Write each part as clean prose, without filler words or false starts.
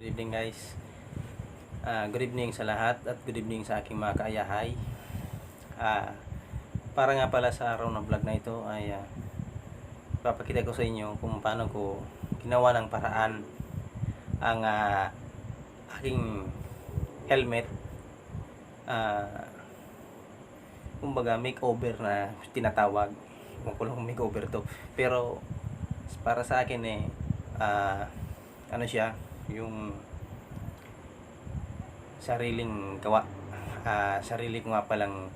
Good evening guys. Good evening sa lahat at good evening sa aking mga kaayahay. Para nga pala sa araw ng vlog na ito ay papakita ko sa inyo kung paano ko ginawa ng paraan ang aking helmet. Kumbaga makeover na tinatawag. Kung ko lang makeover to. Pero para sa akin ano siya, yung sariling gawa. Sarili ko nga palang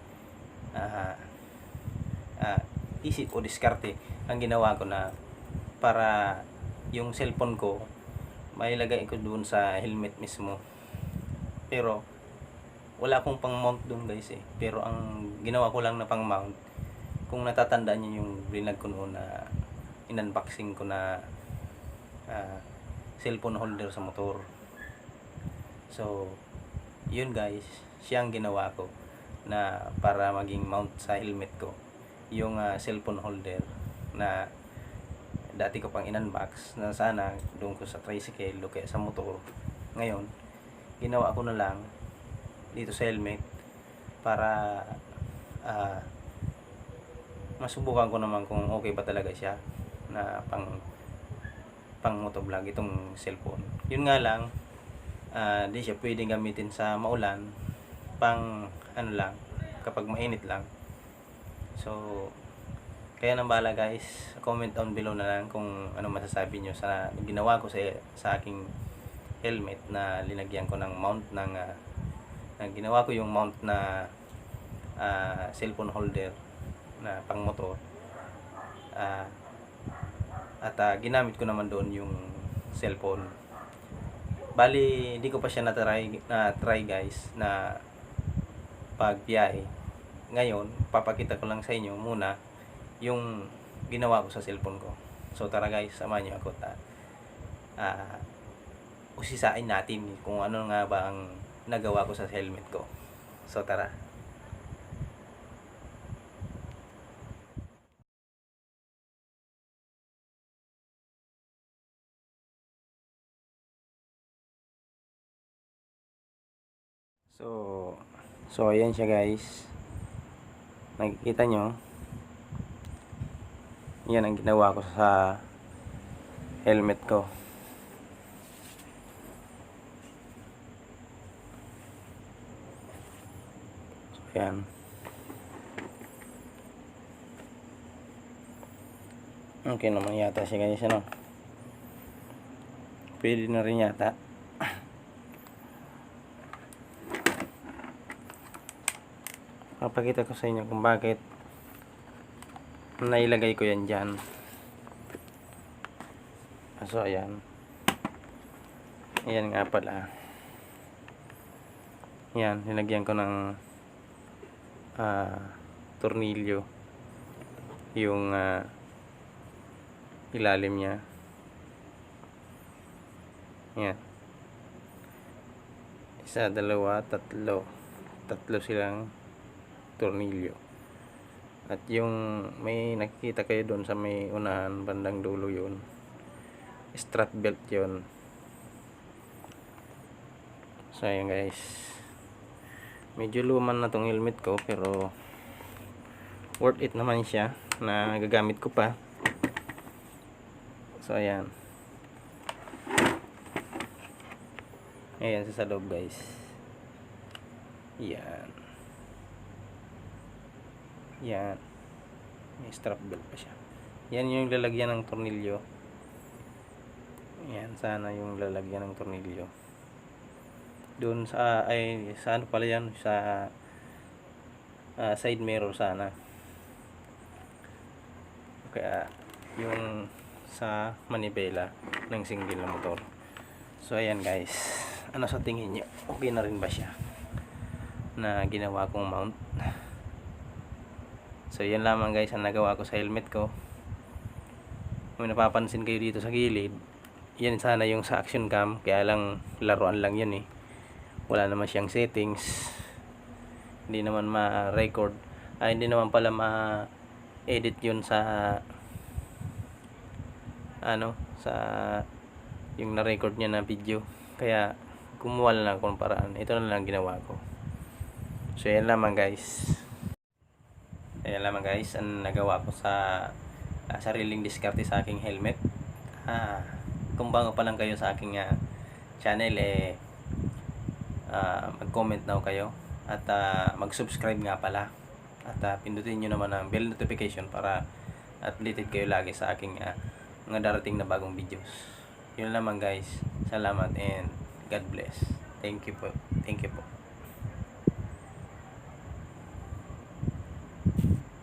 isip o diskarte ang ginawa ko na para yung cellphone ko mailagay ko doon sa helmet mismo. Pero wala akong pang mount doon guys Pero ang ginawa ko lang na pang mount, kung natatandaan niyo yung vlog ko noon na in-unboxing ko na cellphone holder sa motor. So yun guys, siyang ginawa ko na para maging mount sa helmet ko, yung cellphone holder na dati ko pang in-unbox na sana doon ko sa tricycle o kaya sa motor. Ngayon ginawa ko na lang dito sa helmet para masubukan ko naman kung okay ba talaga siya na pang motovlog itong cellphone. Yun nga lang, di siya pwedeng gamitin sa maulan, pang ano lang, kapag mainit lang. So kaya nang bala guys, comment down below na lang kung ano masasabi nyo sa ginawa ko sa aking helmet na linagyan ko ng mount ng ginawa ko yung mount na cellphone holder na pang motor. At ginamit ko naman doon yung cellphone. Bali, hindi ko pa siya na-try guys na pagbiyahe. Ngayon, papakita ko lang sa inyo muna yung ginawa ko sa cellphone ko. So tara guys, samahan niyo ako usisain natin kung ano nga ba ang nagawa ko sa helmet ko. So tara. So ayan siya guys. Nakikita nyo, yan ang ginawa ko sa helmet ko. So yan. Okay naman yata siya guys, ano? Pwede na rin yata. Papakita ko sa inyo kung bakit nailagay ko yan dyan. So ayan, ayan nga pala, yan, nilagyan ko ng tornilyo yung ilalim nya. Yan, isa, dalawa, tatlo silang tornilyo. At yung may nakikita kayo doon sa may unahan bandang dulo, yun strap belt yun. So ayan guys, medyo luman na tong helmet ko pero worth it naman siya na gagamit ko pa. So ayan, ayan sa loob guys. Yan, may strap belt pa siya. Yan yung lalagyan ng tornilyo. Yan, sana yung lalagyan ng tornilyo doon sa sa ano pala yan, sa side mirror sana. Kaya yung sa manibela ng single na motor. So ayan guys, ano sa tingin nyo, okay na rin ba siya na ginawa kong mount? So yan lamang guys ang nagawa ko sa helmet ko. Kung napapansin kayo dito sa gilid, yan sana yung sa action cam, kaya lang laruan lang yun wala naman siyang settings, hindi naman ma-record, hindi naman pala ma-edit yun sa sa yung na-record niya na video. Kaya gumawa na lang ako ng paraan. Ito na lang ginawa ko. So yan lamang guys. Ayan lamang guys ang nagawa ko sa sariling diskarte sa aking helmet. Kung bago pa lang kayo sa aking channel, mag-comment na kayo at mag-subscribe nga pala at pindutin nyo naman ang bell notification para updated kayo lagi sa aking mga darating na bagong videos. Yun lamang guys. Salamat and God bless. Thank you po.